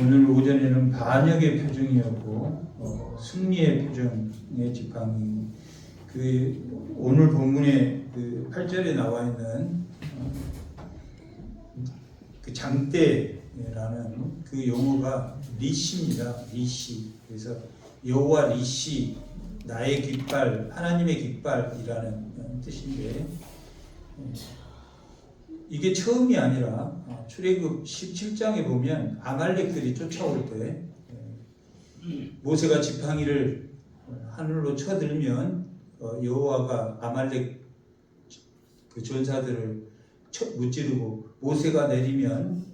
오늘 오전에는 반역의 표정이었고 승리의 표정의 지팡이. 그 오늘 본문의 그 8절에 나와 있는 그 장대라는 그 용어가 리시입니다. 리시. 그래서 여호와 리시, 나의 깃발, 하나님의 깃발이라는 뜻인데, 이게 처음이 아니라 출애굽 17장에 보면 아말렉들이 쫓아올 때 모세가 지팡이를 하늘로 쳐들면 여호와가 아말렉 그 전사들을 무찌르고, 모세가 내리면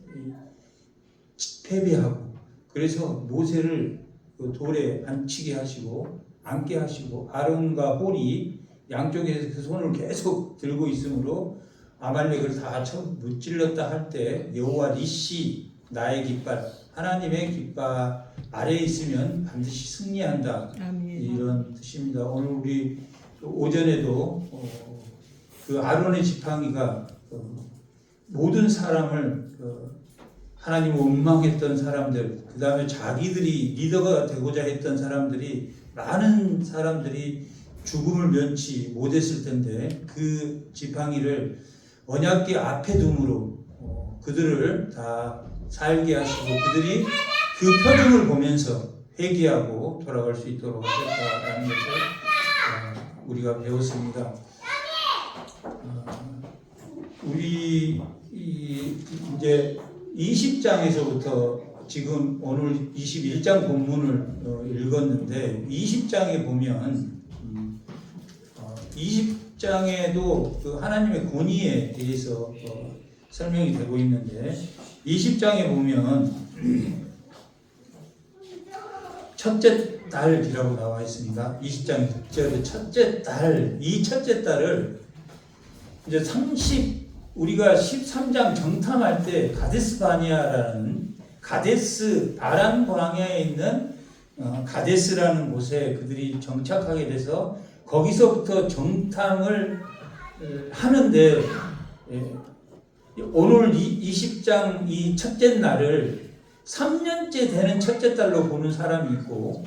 패배하고, 그래서 모세를 그 돌에 앉히게 하시고 앉게 하시고, 아론과 홀이 양쪽에서 그 손을 계속 들고 있으므로 아말렉을 다 무찔렀다 할 때 여호와 니시, 나의 깃발, 하나님의 깃발 아래에 있으면 반드시 승리한다. 아멘. 이런 뜻입니다. 오늘 우리 오전에도 그 아론의 지팡이가 모든 사람을 하나님을 원망했던 사람들, 그 다음에 자기들이 리더가 되고자 했던 사람들이, 많은 사람들이 죽음을 면치 못했을 텐데 그 지팡이를 언약궤 앞에 둠으로 그들을 다 살게 하시고, 그들이 그 표정을 보면서 회개하고 돌아갈 수 있도록 하셨다라는 것을 우리가 배웠습니다. 우리 이제 20장에서부터 지금 오늘 21장 본문을 읽었는데, 20장에 보면 20장에도 그 하나님의 권위에 대해서 설명이 되고 있는데, 20장에 보면 첫째 달이라고 나와 있습니다. 20장 6절에 첫째 달, 이 첫째 달을 이제 우리가 13장 정탐할 때 가데스 바니아라는, 가데스 아람 광야에 있는 가데스라는 곳에 그들이 정착하게 돼서 거기서부터 정탐을 하는데, 오늘 20장 이 첫째 날을 3년째 되는 첫째 달로 보는 사람이 있고,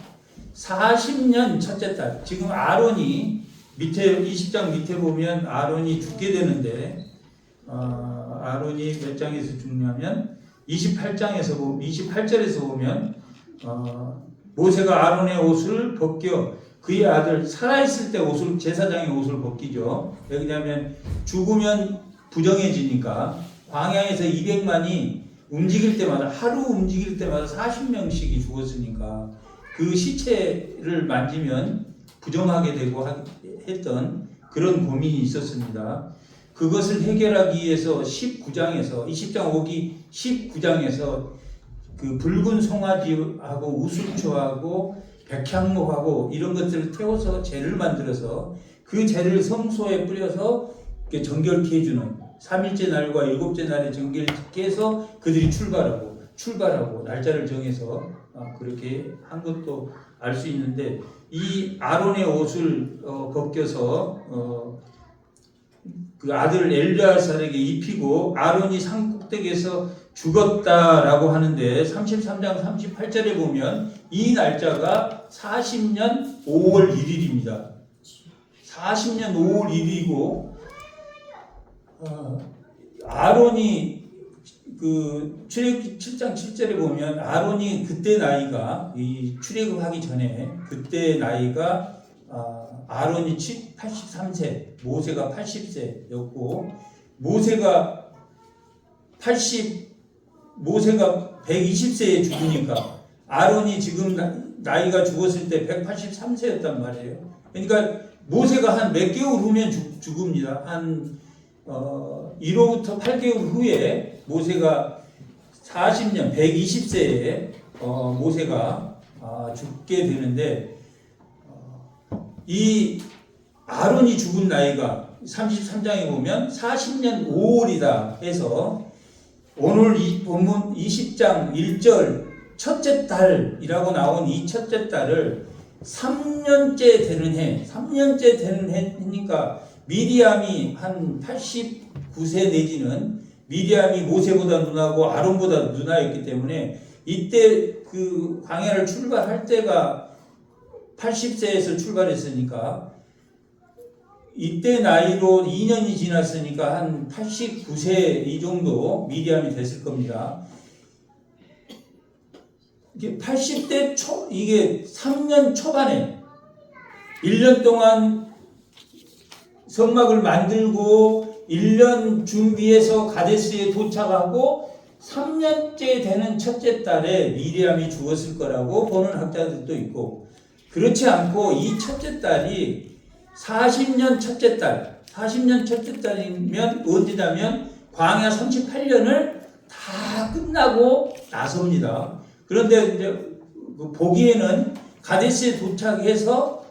40년 첫째 달, 지금 아론이 밑에 20장 밑에 보면 아론이 죽게 되는데, 아론이 몇 장에서 죽냐면 28절에서 보면 모세가 아론의 옷을 벗겨 그의 아들 살아있을 때 옷을, 제사장의 옷을 벗기죠. 왜냐하면 죽으면 부정해지니까. 광야에서 200만이 움직일 때마다, 하루 움직일 때마다 40명씩이 죽었으니까 그 시체를 만지면 부정하게 되고 했던 그런 고민이 있었습니다. 그것을 해결하기 위해서 19장에서 20장 5기 19장에서 그 붉은 송아지하고 우슬초하고 백향목하고 이런 것들을 태워서 재를 만들어서 그 재를 성소에 뿌려서 정결케 해주는, 3일째 날과 7째 날에 정결케 해서 그들이 출발하고 날짜를 정해서 그렇게 한 것도 알 수 있는데, 이 아론의 옷을 벗겨서 그 아들 엘르아살에게 입히고 아론이 산 꼭대기에서 죽었다라고 하는데, 33장 38절에 보면 이 날짜가 40년 5월 1일입니다. 40년 5월 1일이고, 아론이 그 출애굽 7장 7절에 보면 아론이 그때 나이가, 이 출애굽하기 전에 그때 나이가 아론이 83세, 모세가 80세였고, 모세가 120세에 죽으니까 아론이 지금 나이가 죽었을 때 183세였단 말이에요. 그러니까 모세가 한 몇 개월 후면 죽습니다. 한 1호부터 8개월 후에 모세가 40년, 120세에 모세가 죽게 되는데, 이 아론이 죽은 나이가 33장에 보면 40년 5월이다 해서, 오늘 이 본문 20장 1절 첫째 달이라고 나온 이 첫째 달을 3년째 되는 해니까, 미리암이 한 89세 내지는, 미리암이 모세보다 누나고 아론보다 누나였기 때문에 이때 그 광야를 출발할 때가 80세에서 출발했으니까 이때 나이로 2년이 지났으니까 한 89세 이 정도 미리암이 됐을 겁니다. 이게 80대 이게 3년 초반에 1년 동안 성막을 만들고 1년 준비해서 가데스에 도착하고 3년째 되는 첫째 달에 미리암이 죽었을 거라고 보는 학자들도 있고, 그렇지 않고 이 첫째 달이 40년 첫째 달이면 언제냐면 광야 38년을 다 끝나고 나섭니다. 그런데 이제 보기에는 가데스에 도착해서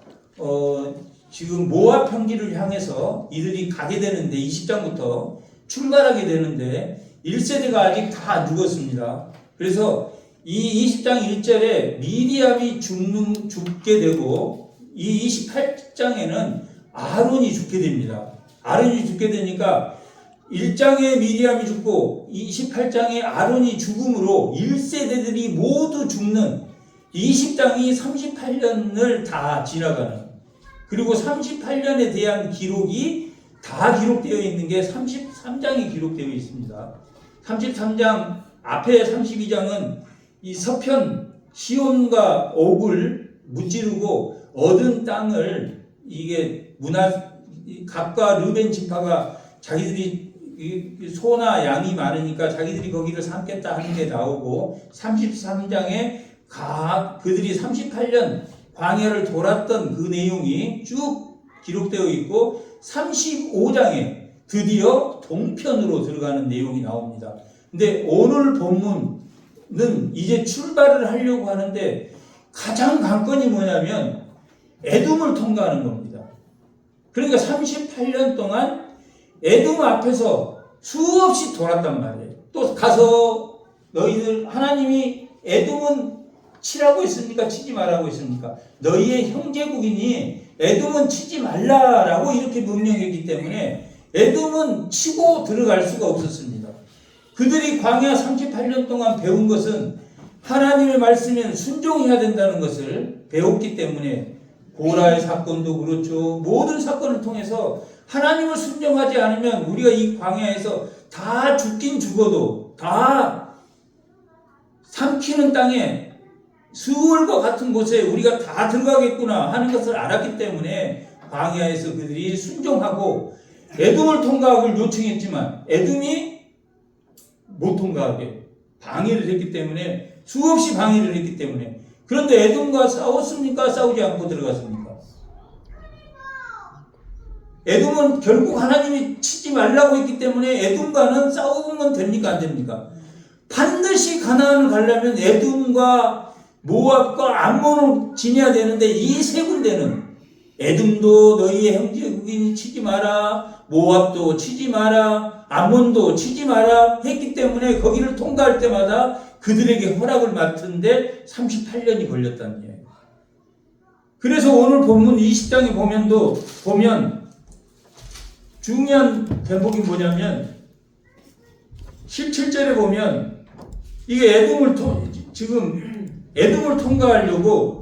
지금 모압 평지를 향해서 이들이 가게 되는데 20장부터 출발하게 되는데 1세대가 아직 다 안 죽었습니다. 그래서 이 20장 1절에 미리암이 죽게 되고 이 28장에는 아론이 죽게 됩니다. 아론이 죽게 되니까 1장에 미리암이 죽고 28장에 아론이 죽음으로 1세대들이 모두 죽는 20장이 38년을 다 지나가는, 그리고 38년에 대한 기록이 다 기록되어 있는 게 33장이 기록되어 있습니다. 33장 앞에 32장은 이 서편 시온과 옥을 무찌르고 얻은 땅을 이게 갑과 르벤 지파가 자기들이 소나 양이 많으니까 자기들이 거기를 삼겠다 하는 게 나오고, 33장에 그들이 38년 광야를 돌았던 그 내용이 쭉 기록되어 있고, 35장에 드디어 동편으로 들어가는 내용이 나옵니다. 근데 오늘 본문은 이제 출발을 하려고 하는데 가장 관건이 뭐냐면 에돔을 통과하는 겁니다. 그러니까 38년 동안 에돔 앞에서 수없이 돌았단 말이에요. 또 가서 너희들, 하나님이 에돔은 치라고 했습니까? 치지 말라고 했습니까? 너희의 형제국이니 에돔은 치지 말라라고 이렇게 명령했기 때문에 에돔은 치고 들어갈 수가 없었습니다. 그들이 광야 38년 동안 배운 것은 하나님의 말씀에 순종해야 된다는 것을 배웠기 때문에, 고라의 사건도 그렇죠. 모든 사건을 통해서 하나님을 순종하지 않으면 우리가 이 광야에서 다 죽긴 죽어도 다 삼키는 땅에 수월과 같은 곳에 우리가 다 들어가겠구나 하는 것을 알았기 때문에 광야에서 그들이 순종하고 에돔을 통과하기를 요청했지만 에돔이 못 통과하게 방해를 했기 때문에, 수없이 방해를 했기 때문에. 그런데 에돔과 싸웠습니까? 싸우지 않고 들어갔습니까? 에돔은 결국 하나님이 치지 말라고 했기 때문에 에돔과는 싸우면 됩니까? 안 됩니까? 반드시 가나안을 가려면 에돔과 모압과 암몬을 지내야 되는데 이 세 군데는 에돔도 너희의 형제국이니 치지 마라, 모압도 치지 마라, 암몬도 치지 마라 했기 때문에 거기를 통과할 때마다 그들에게 허락을 맡는데 38년이 걸렸다는 얘기예요. 그래서 오늘 본문 20장에 보면 중요한 대목이 뭐냐면 17절에 보면 이게 에돔을 통과하려고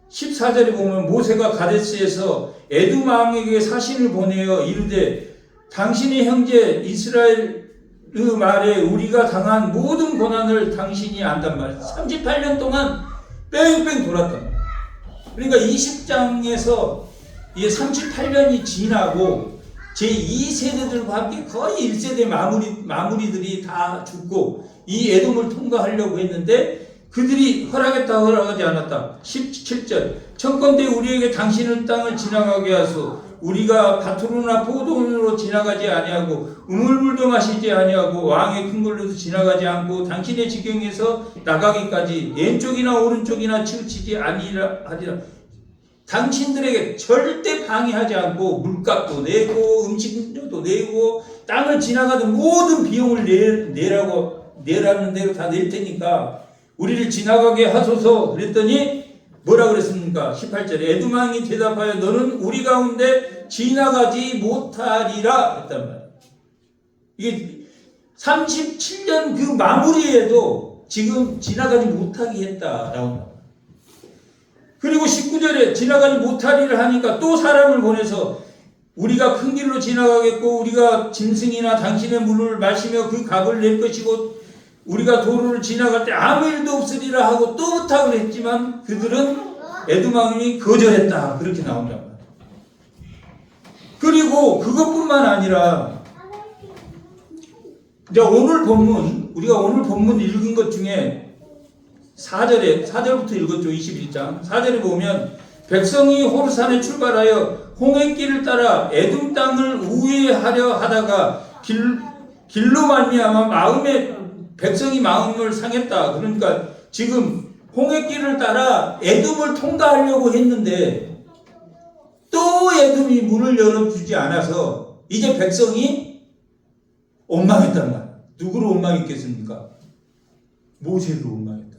14절에 보면 모세가 가데스에서 에돔 왕에게 사신을 보내어 이르되 당신의 형제 이스라엘의 말에 우리가 당한 모든 고난을 당신이 안단 말이야. 38년 동안 뺑뺑 돌았단 말이야. 그러니까 20장에서 이게 38년이 지나고 제2세대들과 함께 거의 1세대 마무리들이 다 죽고 이 에돔을 통과하려고 했는데 그들이 허락하지 않았다. 17절 청컨대 우리에게 당신의 땅을 지나가게 하소. 우리가 밭으로나 포도원으로 지나가지 아니하고 우물물도 마시지 아니하고 왕의 큰 걸로도 지나가지 않고 당신의 지경에서 나가기까지 왼쪽이나 오른쪽이나 치우치지 아니하리라. 당신들에게 절대 방해하지 않고 물값도 내고 음식료도 내고 땅을 지나가는 모든 비용을 내라는 대로 다 낼 테니까 우리를 지나가게 하소서. 그랬더니 뭐라 그랬습니까? 18절에 에돔 왕이 대답하여 너는 우리 가운데 지나가지 못하리라 했단 말이에요. 이게 37년 그 마무리에도 지금 지나가지 못하게 했다라고. 그리고 19절에 지나가지 못하리를 하니까 또 사람을 보내서 우리가 큰 길로 지나가겠고 우리가 짐승이나 당신의 물을 마시며 그 값을 낼 것이고 우리가 도로를 지나갈 때 아무 일도 없으리라 하고 또 부탁을 했지만 그들은 에돔 왕이 거절했다. 그렇게 나온단 말이에요. 그리고 그것뿐만 아니라 이제 오늘 본문, 우리가 오늘 본문 읽은 것 중에 4절부터 읽었죠. 21장 4절에 보면 백성이 호르산에 출발하여 홍해길을 따라 에돔 땅을 우회하려 하다가 길로 말미암아 백성이 마음을 상했다. 그러니까 지금 홍해길을 따라 에돔을 통과하려고 했는데 또 에돔이 문을 열어주지 않아서 이제 백성이 원망했단 말이야. 누구로 원망했겠습니까? 모세로 원망했다.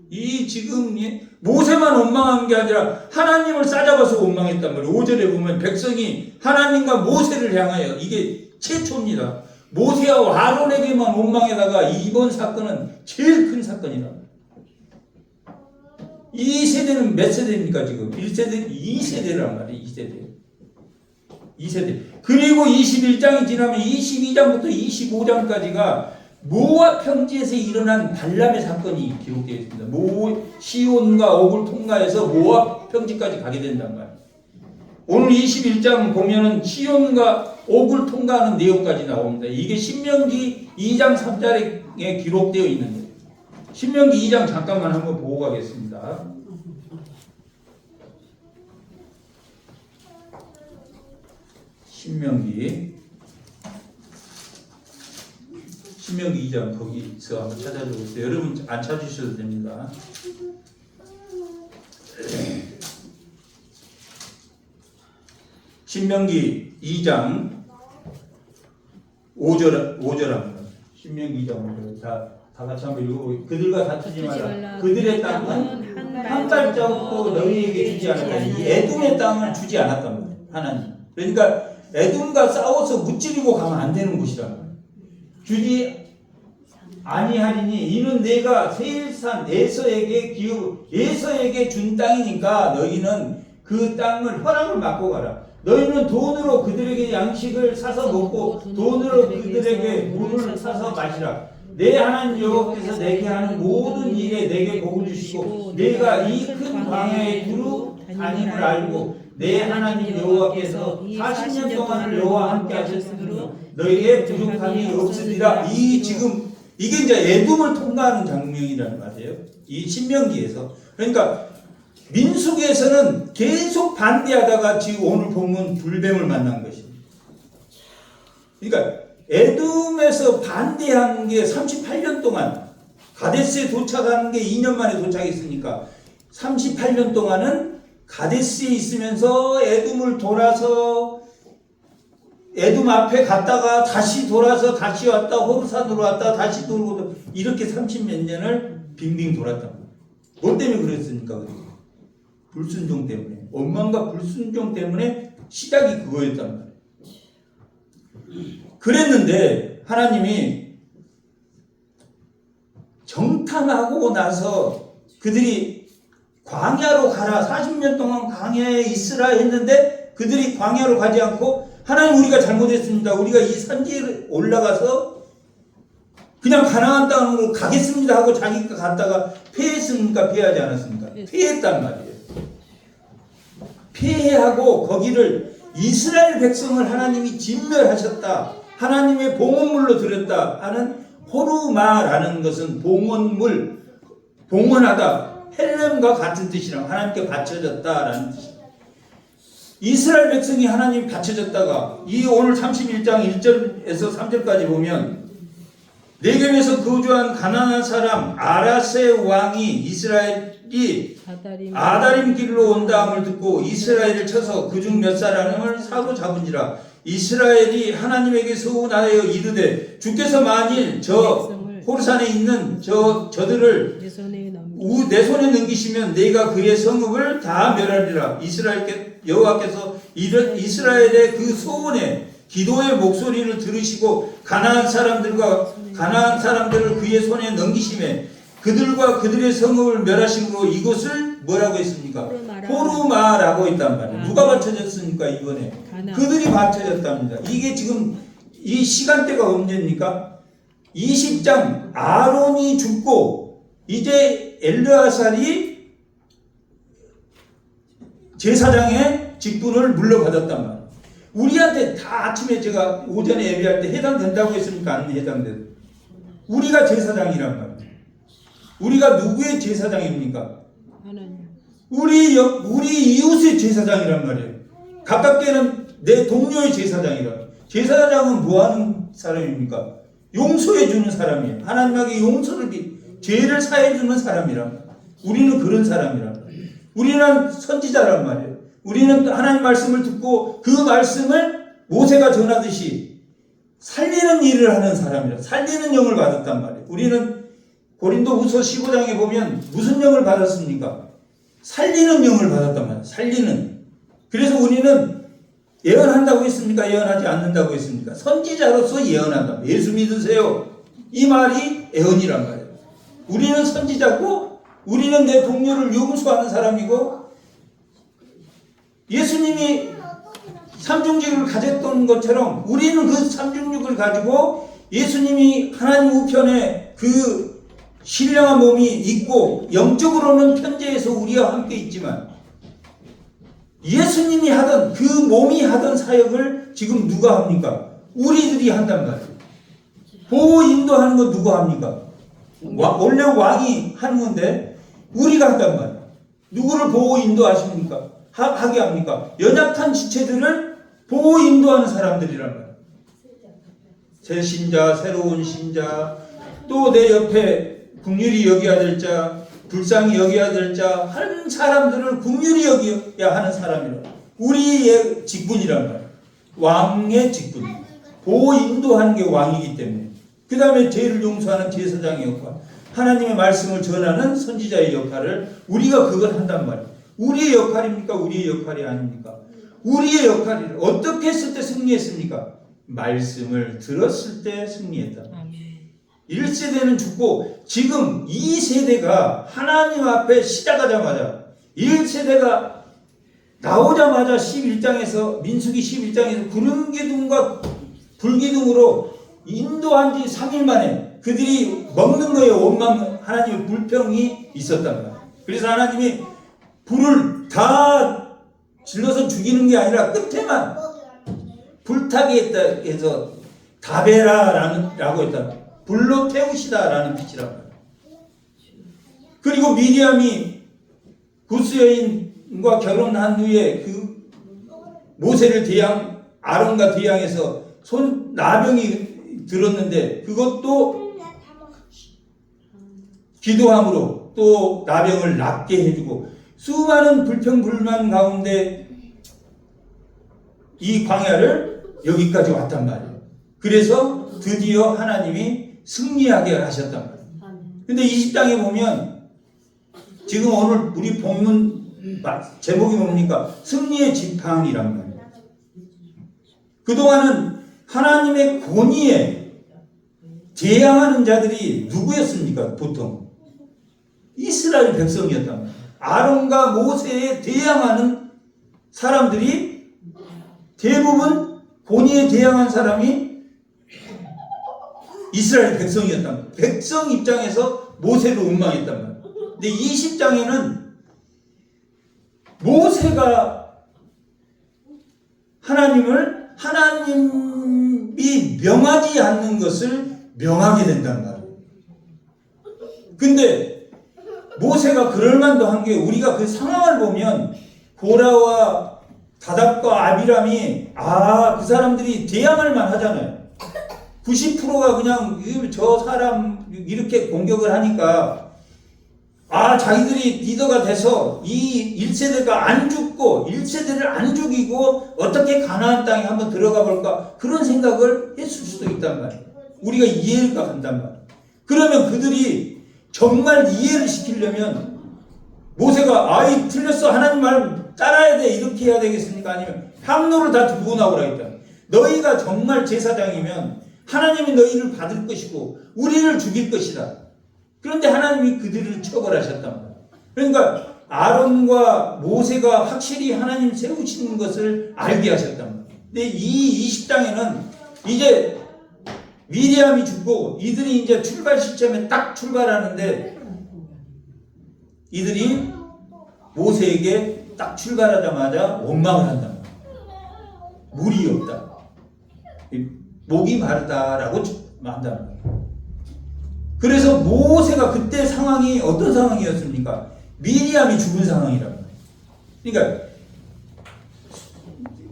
이 지금 모세만 원망한 게 아니라 하나님을 싸잡아서 원망했단 말이에요. 5절에 보면 백성이 하나님과 모세를 향하여 이게 최초입니다. 모세와 아론에게만 원망에다가 이번 사건은 제일 큰 사건이다. 이 세대는 몇 세대입니까 지금? 1세대, 2세대란 말이에요. 2세대. 그리고 21장이 지나면 22장부터 25장까지가 모압 평지에서 일어난 발람의 사건이 기록되어 있습니다. 시온과 옥을 통과해서 모압 평지까지 가게 된단 말이에요. 오늘 21장 보면은 시온과 옥을 통과하는 내용까지 나옵니다. 이게 신명기 2장 3절에 기록되어 있는 거예요. 신명기 2장 잠깐만 한번 보고 가겠습니다. 신명기 2장 거기서 한번 찾아보세요. 여러분 안 찾으셔도 됩니다. 신명기 2장 5절 합니다. 신명기 2장 5절 다 같이 한번 읽어보세요. 그들과 다투지 말라. 그들의 땅은 한 발자국도 너희에게 주지 않았다. 이 에돔의 땅을 주지 않았단 말이에요. 하나님. 그러니까 에돔과 싸워서 무찌르고 가면 안 되는 곳이란 말이에요. 주지 아니하리니 이는 내가 세일산 에서에게 준 땅이니까 너희는 그 땅을 허락을 받고 가라. 너희는 돈으로 그들에게 양식을 사서 먹고 돈으로 그들에게 물을 사서 마시라. 내 하나님 여호와께서 내게 하는 모든 일에 내게 복을 주시고 내가 이 큰 광야에 두루 다님을 알고 내 하나님 여호와께서 40년 동안을 여호와 함께 하셨으므로 너희에게 부족함이 없으리라. 지금 이게 이제 에돔을 통과하는 장면이라는 말이에요. 이 신명기에서. 그러니까 민수기에서는 계속 반대하다가 지금 오늘 본문 불뱀을 만난 것입니다. 그러니까 에돔에서 반대한 게 38년 동안 가데스에 도착하는 게 2년 만에 도착했으니까 38년 동안은 가데스에 있으면서 에돔을 돌아서 에돔 앞에 갔다가 다시 돌아서 다시 왔다 호르산으로 왔다 다시 돌고 이렇게 30몇 년을 빙빙 돌았단 말이에요. 뭐 때문에 그랬습니까? 불순종 때문에. 원망과 불순종 때문에 시작이 그거였단 말이에요. 그랬는데 하나님이 정탐하고 나서 그들이 광야로 가라 40년 동안 광야에 있으라 했는데 그들이 광야로 가지 않고 하나님 우리가 잘못했습니다. 우리가 이 산지에 올라가서 그냥 가나안 땅으로 가겠습니다 하고 자기가 갔다가 패했습니까? 패하지 않았습니까? 패했단 말이에요. 패하고 거기를 이스라엘 백성을 하나님이 진멸하셨다. 하나님의 봉헌물로 드렸다 하는 호르마라는 것은 봉헌물, 봉헌하다. 헬렘과 같은 뜻이랑 하나님께 바쳐졌다라는 뜻입니다. 이스라엘 백성이 하나님 바쳐졌다가 이 오늘 31장 1절에서 3절까지 보면 네겝에서 거주한 가나안 사람 아라세 왕이 이스라엘이 아다림 길로 온다함을 듣고 이스라엘을 쳐서 그중 몇 사람을 사로잡은지라. 이스라엘이 하나님에게 서운하여 이르되 주께서 만일 저 호르산에 있는 저들을 내 손에 넘기시면 내가 그의 성읍을 다 멸하리라. 여호와께서 이스라엘의 그 소원에 기도의 목소리를 들으시고 가나안 사람들을 그의 손에 넘기심에 그들과 그들의 성읍을 멸하심으로 이곳을 뭐라고 했습니까? 호르마라고 했단 말이에요. 누가 받쳐졌습니까? 이번에 그들이 받쳐졌답니다. 이게 지금 이 시간대가 언제입니까? 20장 아론이 죽고 이제 엘르아살이 제사장의 직분을 물려받았단 말이에요. 우리한테 다 아침에 제가 오전에 예배할 때 해당된다고 했습니까? 안 해당돼요. 우리가 제사장이란 말이에요. 우리가 누구의 제사장입니까? 우리 이웃의 제사장이란 말이에요. 가깝게는 내 동료의 제사장이라. 제사장은 뭐하는 사람입니까? 용서해주는 사람이에요. 하나님에게 용서를 죄를 사해주는 사람이라. 우리는 그런 사람이라. 우리는 선지자란 말이에요. 우리는 하나님 말씀을 듣고 그 말씀을 모세가 전하듯이 살리는 일을 하는 사람이라. 살리는 영을 받았단 말이에요. 우리는 고린도후서 15장에 보면 무슨 영을 받았습니까? 살리는 영을 받았단 말이에요. 살리는. 그래서 우리는 예언한다고 했습니까? 예언하지 않는다고 했습니까? 선지자로서 예언한다. 예수 믿으세요. 이 말이 예언이란 말이에요. 우리는 선지자고 우리는 내 동료를 용서하는 사람이고 예수님이 삼중직을 가졌던 것처럼 우리는 그 삼중직을 가지고 예수님이 하나님 우편에 그 신령한 몸이 있고 영적으로는 편재에서 우리와 함께 있지만 예수님이 하던 그 몸이 하던 사역을 지금 누가 합니까? 우리들이 한단 말이에요. 보호 인도하는 거 누가 합니까? 원래 왕이 하는 건데 우리가 한단 말이에요. 누구를 보호 인도하십니까? 하게 합니까? 연약한 지체들을 보호 인도하는 사람들이란 말이에요. 새 신자, 새로운 신자, 또 내 옆에 긍휼히 여겨야 될 자, 불쌍히 여겨야 될 자, 한 사람들을 긍휼히 여겨야 하는 사람이라. 우리의 직분이란 말이에요. 왕의 직분. 보호 인도하는 게 왕이기 때문에. 그 다음에 죄를 용서하는 제사장의 역할, 하나님의 말씀을 전하는 선지자의 역할을 우리가 그걸 한단 말이에요. 우리의 역할입니까? 우리의 역할이 아닙니까? 우리의 역할이 어떻게 했을 때 승리했습니까? 말씀을 들었을 때 승리했다. 1세대는 죽고 지금 2세대가 하나님 앞에 시작하자마자 1세대가 나오자마자 11장에서 민수기 11장에서 구름기둥과 불기둥으로 인도한 지 3일 만에 그들이 먹는 거에 원망 하나님의 불평이 있었단 말이에요. 그래서 하나님이 불을 다 질러서 죽이는 게 아니라 끝에만 불타게 했다 해서 다베라라고 했다. 불로 태우시다라는 뜻이라고 해요. 그리고 미리암이 구스 여인과 결혼한 후에 그 모세를 아론과 대항해서 나병이 들었는데 그것도 기도함으로 또 나병을 낫게 해주고 수많은 불평불만 가운데 이 광야를 여기까지 왔단 말이에요. 그래서 드디어 하나님이 승리하게 하셨단 말이에요. 근데 20장에 보면 지금 오늘 우리 본문 제목이 뭡니까? 승리의 지팡이란 말이에요. 그동안은 하나님의 권위에 대항하는 자들이 누구였습니까? 보통 이스라엘 백성이었단 말이에요. 아론과 모세에 대항하는 사람들이 대부분 권위에 대항한 사람이 이스라엘 백성이었단 말이에요. 백성 입장에서 모세를 원망했단 말이에요. 근데 20장에는 모세가 하나님이 명하지 않는 것을 명하게 된단 말이에요. 근데 모세가 그럴 만도 한 게 우리가 그 상황을 보면 고라와 다답과 아비람이 그 사람들이 대항할 만 하잖아요. 90%가 그냥 저 사람 이렇게 공격을 하니까 자기들이 리더가 돼서 이 1세대가 안 죽고 1세대를 안 죽이고 어떻게 가나안 땅에 한번 들어가 볼까 그런 생각을 했을 수도 있단 말이에요. 우리가 이해가 간단 말이에요. 그러면 그들이 정말 이해를 시키려면 모세가 틀렸어 하나님 말 따라야 돼 이렇게 해야 되겠습니까? 아니면 향로를 다 두고 나오라 했다. 너희가 정말 제사장이면 하나님이 너희를 받을 것이고 우리를 죽일 것이다. 그런데 하나님이 그들을 처벌하셨단 말이에요. 그러니까 아론과 모세가 확실히 하나님 세우시는 것을 알게 하셨단 말이에요. 근데 이 20장에는 이제 미리암이 죽고 이들이 이제 출발 시점에 딱 출발하는데 이들이 모세에게 딱 출발하자마자 원망을 한단 말이에요. 물이 없다. 목이 마르다라고 한단 말이에요. 그래서 모세가 그때 상황이 어떤 상황이었습니까? 미리암이 죽은 상황이란 말이에요. 그러니까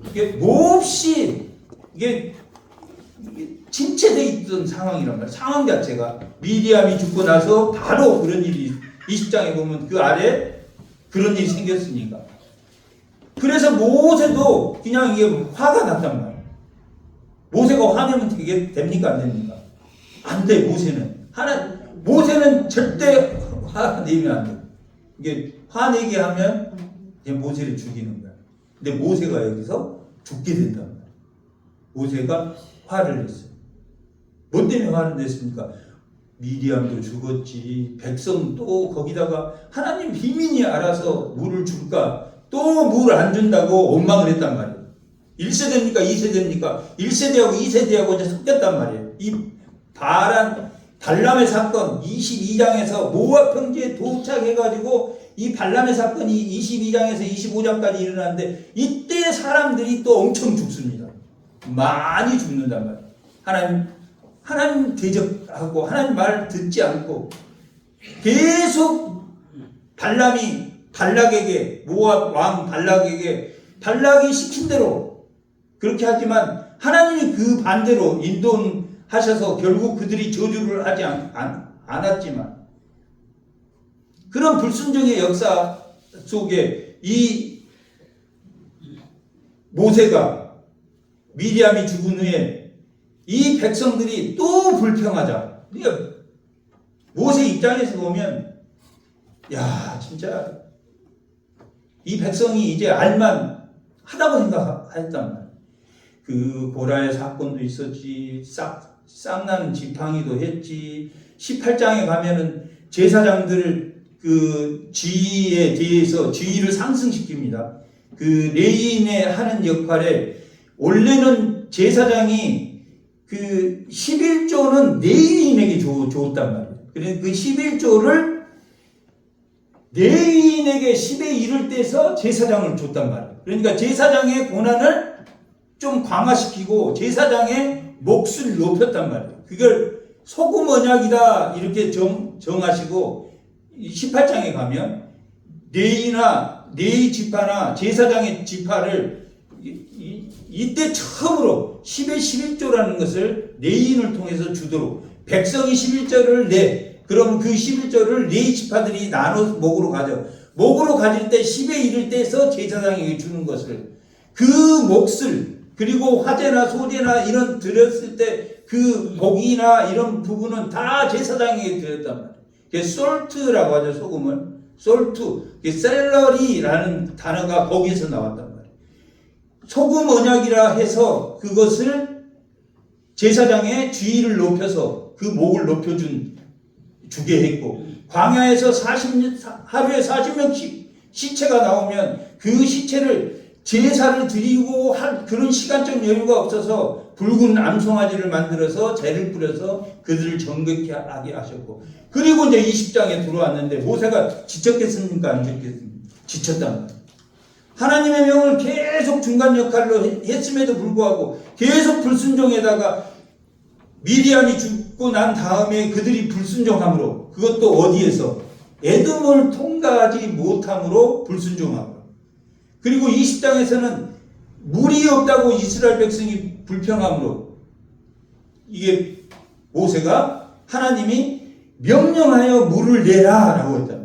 이게 몹시 이게 침체되어 있던 상황이란 말이에요. 상황 자체가 미리암이 죽고 나서 바로 그런 일이 20장에 보면 그 아래 그런 일이 생겼으니까. 그래서 모세도 그냥 이게 화가 났단 말이에요. 모세가 화내면 되게 됩니까? 안 됩니까? 안 돼, 모세는. 모세는 절대 화내면 안 돼. 이게 화내게 하면 모세를 죽이는 거야. 근데 모세가 여기서 죽게 된단 말이야. 모세가 화를 냈어요. 뭐 때문에 화를 냈습니까? 미리암도 죽었지, 백성도 거기다가 하나님 비민이 알아서 물을 줄까, 또 물 안 준다고 원망을 했단 말이에요. 1세대입니까? 2세대입니까? 1세대하고 2세대하고 이제 섞였단 말이에요. 이 발람의 사건 22장에서 모압 평지에 도착해가지고 이 발람의 사건이 22장에서 25장까지 일어났는데 이때 사람들이 또 엄청 죽습니다. 많이 죽는단 말이에요. 하나님 대적하고 하나님 말 듣지 않고 계속 발람이 발락에게 모압 왕 발락이 시킨 대로 그렇게 하지만 하나님이 그 반대로 인도하셔서 결국 그들이 저주를 하지 않았지만 그런 불순종의 역사 속에 이 모세가 미리암이 죽은 후에 이 백성들이 또 불평하자. 그러니까 모세 입장에서 보면 야 진짜 이 백성이 이제 알만 하다고 생각했단 말이야. 그 고라의 사건도 있었지, 쌍난 지팡이도 했지. 18장에 가면은 제사장들 그 지위에 대해서 지위를 상승시킵니다. 그 레위인의 하는 역할에 원래는 제사장이 그 11조는 레위인에게 줬단 말이에요. 그래서 그 11조를 레위인에게 10의 1을 떼서 제사장을 줬단 말이에요. 그러니까 제사장의 권한을 좀 강화시키고 제사장의 몫을 높였단 말이에요. 그걸 소금 언약이다 이렇게 정하시고 18장에 가면 레위 지파나 제사장의 지파를 이때 처음으로 10의 11조라는 것을 레위인을 통해서 주도록 백성이 11조를 내 그럼 그 11조를 레위 지파들이 나눠서 목으로 가질 때 10의 1을 떼서 제사장에게 주는 것을 그 몫을 그리고 화제나 소제나 이런 드렸을 때 그 목이나 이런 부분은 다 제사장에게 드렸단 말이에요. 그게 솔트라고 하죠. 소금을 솔트, 셀러리라는 단어가 거기에서 나왔단 말이에요. 소금 언약이라 해서 그것을 제사장의 지위를 높여서 그 목을 주게 했고 광야에서 하루에 40명씩 시체가 나오면 그 시체를 제사를 드리고 할 그런 시간적 여유가 없어서 붉은 암송아지를 만들어서 재를 뿌려서 그들을 정결케 하게 하셨고 그리고 이제 20장에 들어왔는데 모세가 지쳤겠습니까? 안 지쳤겠습니까? 지쳤단 말이에요. 하나님의 명을 계속 중간 역할로 했음에도 불구하고 계속 불순종에다가 미리암이 죽고 난 다음에 그들이 불순종함으로 그것도 어디에서? 에돔을 통과하지 못함으로 불순종함으로 그리고 20장에서는 물이 없다고 이스라엘 백성이 불평함으로 이게 모세가 하나님이 명령하여 물을 내라 라고 했다.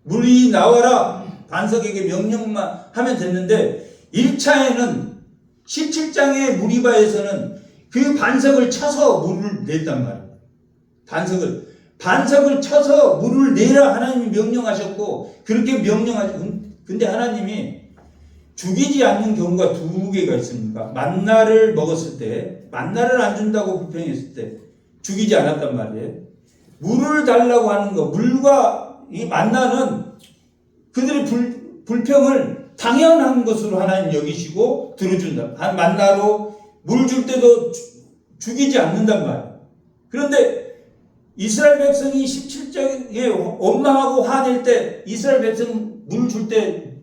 물이 나와라 반석에게 명령만 하면 됐는데 1차에는 17장의 무리바에서는 그 반석을 쳐서 물을 냈단 말이에요. 반석을 쳐서 물을 내라 하나님이 명령하셨고 그렇게 명령하셨고 근데 하나님이 죽이지 않는 경우가 두 개가 있습니다. 만나를 먹었을 때 만나를 안 준다고 불평했을 때 죽이지 않았단 말이에요. 물을 달라고 하는 거, 물과 이 만나는 그들의 불평을 당연한 것으로 하나님 여기시고 들어준다. 만나로 물 줄 때도 죽이지 않는단 말이에요. 그런데 이스라엘 백성이 17장에 원망하고 화낼 때 이스라엘 백성 물 줄 때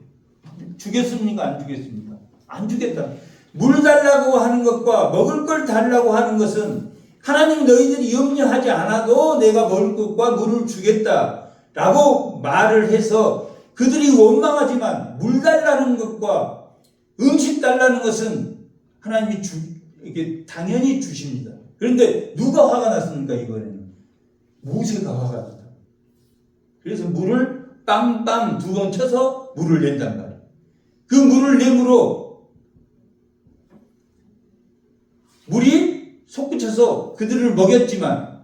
주겠습니까? 안 주겠습니까? 안 주겠다. 물 달라고 하는 것과 먹을 걸 달라고 하는 것은 하나님 너희들이 염려하지 않아도 내가 먹을 것과 물을 주겠다 라고 말을 해서 그들이 원망하지만 물 달라는 것과 음식 달라는 것은 하나님이 이게 당연히 주십니다. 그런데 누가 화가 났습니까? 이번에는 모세가 화가 났다. 그래서 물을 빵빵 2번 쳐서 물을 낸단 말이에요. 그 물을 내므로 물이 솟구쳐서 그들을 먹였지만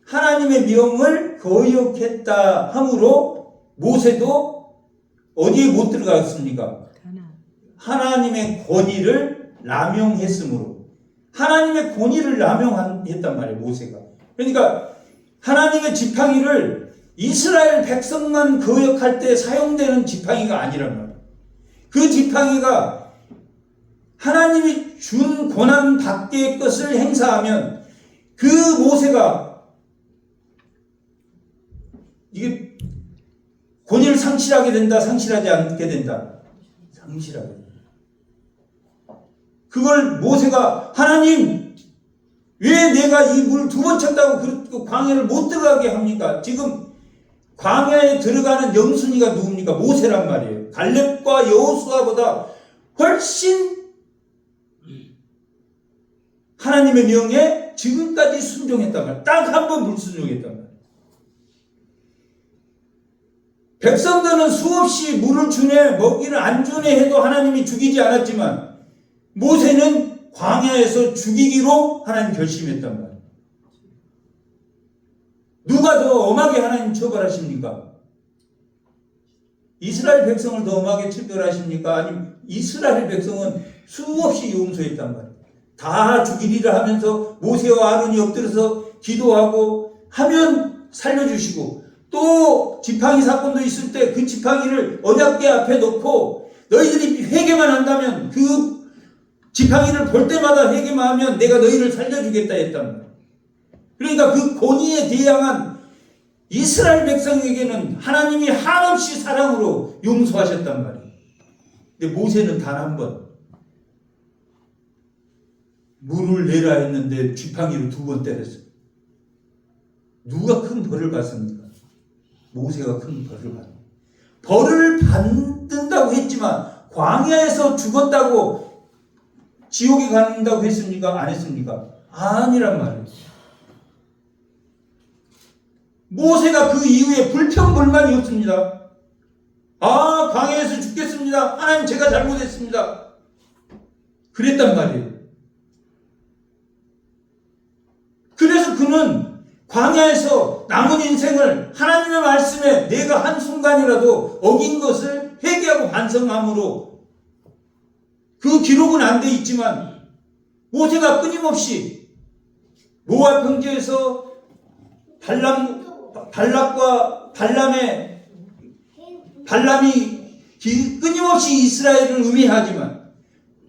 하나님의 명을 거역했다 함으로 모세도 어디에 못 들어갔습니까? 하나님의 권위를 남용했으므로 하나님의 권위를 남용했단 말이에요. 모세가. 그러니까 하나님의 지팡이를 이스라엘 백성만 거역할 때 사용되는 지팡이가 아니란 말이에요. 그 지팡이가 하나님이 준 고난 밖의 것을 행사하면 그 모세가 이게 권위를 상실하게 된다, 상실하지 않게 된다. 상실하게 된다. 그걸 모세가 하나님 왜 내가 이 물 2번 쳤다고 그 광야를 못 들어가게 합니까? 지금 광야에 들어가는 영순위가 누굽니까? 모세란 말이에요. 갈렙과 여호수아보다 훨씬 하나님의 명에 지금까지 순종했단 말이에요. 딱 한 번 불순종했단 말이에요. 백성들은 수없이 물을 주네 먹이를 안 주네 해도 하나님이 죽이지 않았지만 모세는 광야에서 죽이기로 하나님 결심했단 말이에요. 누가 더 엄하게 하나님 처벌하십니까? 이스라엘 백성을 더 엄하게 처벌하십니까? 아니면 이스라엘 백성은 수없이 용서했단 말이에요. 다 죽이리라 하면서 모세와 아론이 엎드려서 기도하고 하면 살려주시고 또 지팡이 사건도 있을 때 그 지팡이를 언약궤 앞에 놓고 너희들이 회개만 한다면 그 지팡이를 볼 때마다 회개만 하면 내가 너희를 살려주겠다 했단 말이에요. 그러니까 그 권위에 대항한 이스라엘 백성에게는 하나님이 한없이 사랑으로 용서하셨단 말이에요. 근데 모세는 단 한 번 물을 내라 했는데 지팡이로 2번 때렸어요. 누가 큰 벌을 받습니까? 모세가 큰 벌을 받습니다. 벌을 받는다고 했지만 광야에서 죽었다고 지옥에 간다고 했습니까? 안 했습니까? 아니란 말이에요. 모세가 그 이후에 불평불만이 없습니다. 아, 광야에서 죽겠습니다. 하나님 제가 잘못했습니다. 그랬단 말이에요. 그래서 그는 광야에서 남은 인생을 하나님의 말씀에 내가 한순간이라도 어긴 것을 회개하고 반성함으로 그 기록은 안 돼 있지만 모세가 끊임없이 모압 평지에서 발락과 발람이 끊임없이 이스라엘을 음해하지만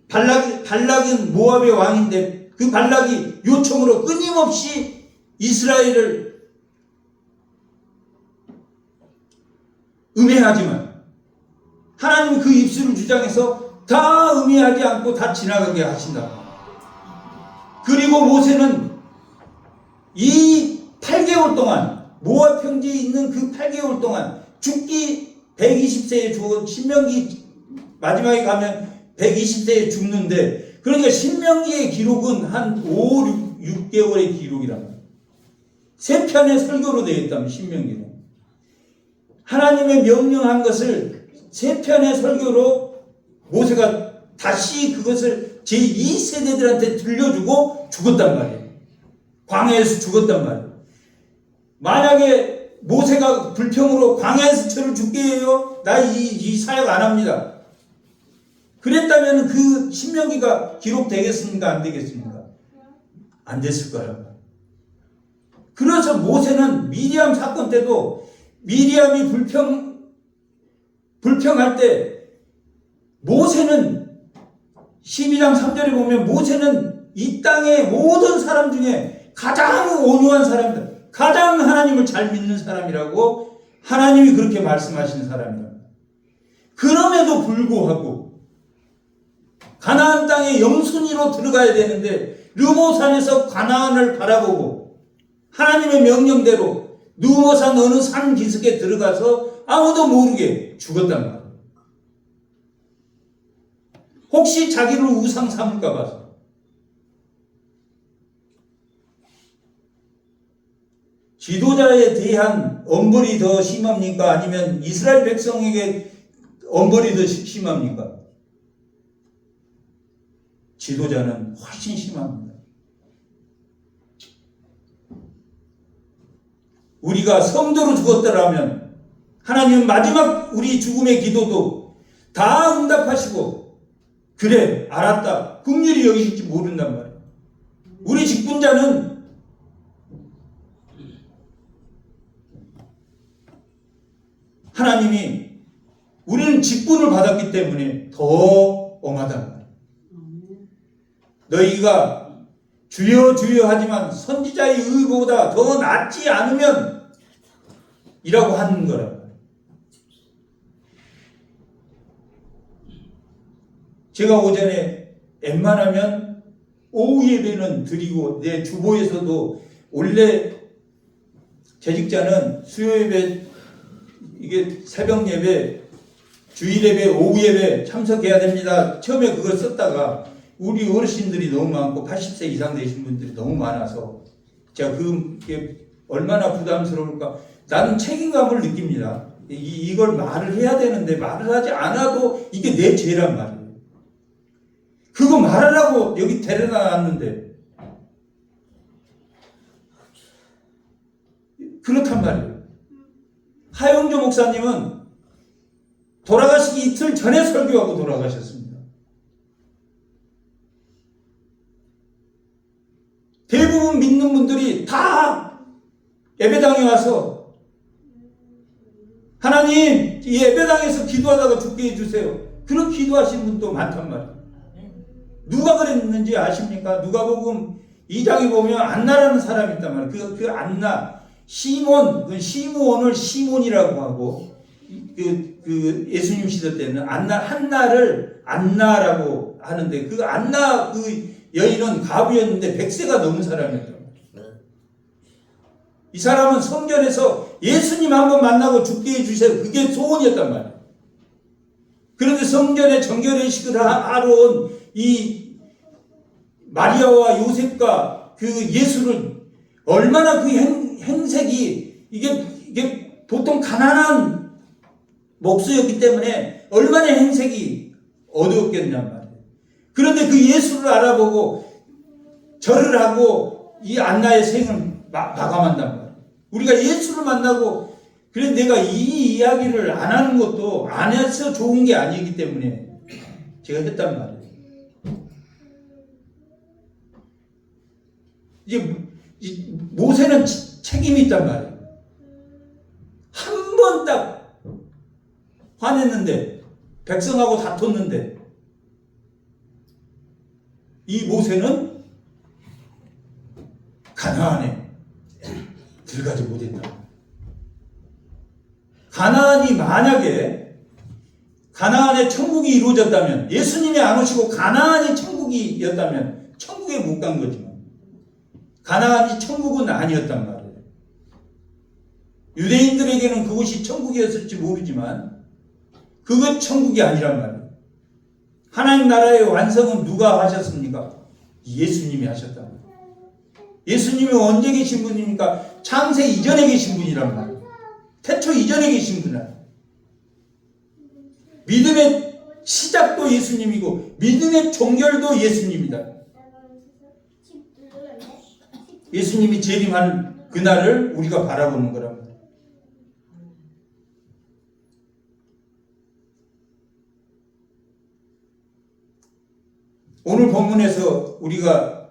발락은 모압의 왕인데 그 발락이 요청으로 끊임없이 이스라엘을 음해하지만 하나님은 그 입술을 주장해서 다 음해하지 않고 다 지나가게 하신다. 그리고 모세는 이 8개월 동안 모압 평지에 있는 그 8개월 동안 죽기 120세에 죽은 신명기 마지막에 가면 120세에 죽는데 그러니까 신명기의 기록은 한 5, 6개월의 기록이란 말이에요. 3편의 설교로 되어 있다면 신명기는 하나님의 명령한 것을 3편의 설교로 모세가 다시 그것을 제2세대들한테 들려주고 죽었단 말이에요. 광야에서 죽었단 말이에요. 만약에 모세가 불평으로 광야에서 저를 죽게 해요. 나 이 사역 안 합니다. 그랬다면 그 신명기가 기록되겠습니까? 안 되겠습니까? 안 됐을 거예요. 그래서 모세는 미리암 사건 때도 미리암이 불평할 때 모세는 12장 3절에 보면 모세는 이 땅의 모든 사람 중에 가장 온유한 사람이다. 가장 하나님을 잘 믿는 사람이라고 하나님이 그렇게 말씀하시는 사람이다. 그럼에도 불구하고 가나안 땅에 영순위로 들어가야 되는데 르모산에서 가나안을 바라보고 하나님의 명령대로 르모산 어느 산 기슭에 들어가서 아무도 모르게 죽었단 말이에요. 혹시 자기를 우상 삼을까 봐서. 지도자에 대한 엄벌이 더 심합니까? 아니면 이스라엘 백성에게 엄벌이 더 심합니까? 지도자는 훨씬 심합니다. 우리가 성도로 죽었더라면 하나님은 마지막 우리 죽음의 기도도 다 응답하시고 그래 알았다 긍휼히 여기실지 모른단 말이에요. 우리 직분자는 하나님이 우리는 직분을 받았기 때문에 더 엄하단 말이에요. 너희가 주여 주여 하지만 선지자의 의보다 더 낫지 않으면 이라고 하는 거라. 제가 오전에 웬만하면 오후 예배는 드리고 내 주보에서도 원래 재직자는 수요 예배 이게 새벽 예배 주일 예배 오후 예배 참석해야 됩니다. 처음에 그걸 썼다가 우리 어르신들이 너무 많고 80세 이상 되신 분들이 너무 많아서 제가 그게 얼마나 부담스러울까. 나는 책임감을 느낍니다. 이걸 말을 해야 되는데 말을 하지 않아도 이게 내 죄란 말이에요. 그거 말하라고 여기 데려다 놨는데 그렇단 말이에요. 하영조 목사님은 돌아가시기 이틀 전에 설교하고 돌아가셨습니다. 대부분 믿는 분들이 다 예배당에 와서 하나님 이 예배당에서 기도하다가 죽게 해주세요. 그런 기도하시는 분도 많단 말이에요. 누가 그랬는지 아십니까? 누가복음 2장에 보면 안나라는 사람이 있단 말이에요. 그 안나 시몬, 시므온을 시몬이라고 하고 그 예수님 시대 때는 한나를 안나라고 하는데 그 안나 그 여인은 과부였는데 100세가 넘은 사람이었단 말이에요. 이 사람은 성전에서 예수님 한번 만나고 죽게 해주세요. 그게 소원이었단 말이에요. 그런데 성전에 정결의식을 하러 온 이 마리아와 요셉과 그 예수를 얼마나 그 행색이 이게 보통 가난한 목수였기 때문에 얼마나 행색이 어두웠겠냔 말이에요. 그런데 그 예수를 알아보고 절을 하고 이 안나의 생을 마감한단 말이에요. 우리가 예수를 만나고 그래 내가 이 이야기를 안 하는 것도 안 해서 좋은 게 아니기 때문에 제가 했단 말이에요. 이제 모세는 책임이 있단 말이에요. 한 번 딱 화냈는데 백성하고 다퉜는데 이 모세는 가나안에 들어가지 못했다. 가나안이 만약에 가나안에 천국이 이루어졌다면 예수님이 안 오시고 가나안이 천국이었다면 천국에 못 간 거지만 가나안이 천국은 아니었단 말이에요. 유대인들에게는 그곳이 천국이었을지 모르지만 그것 천국이 아니란 말이에요. 하나님 나라의 완성은 누가 하셨습니까? 예수님이 하셨단 말이에요. 예수님이 언제 계신 분입니까? 창세 이전에 계신 분이란 말이에요. 태초 이전에 계신 분이란 말이에요. 믿음의 시작도 예수님이고 믿음의 종결도 예수님이다. 예수님이 재림한 그날을 우리가 바라보는 거랍니다. 오늘 본문에서 우리가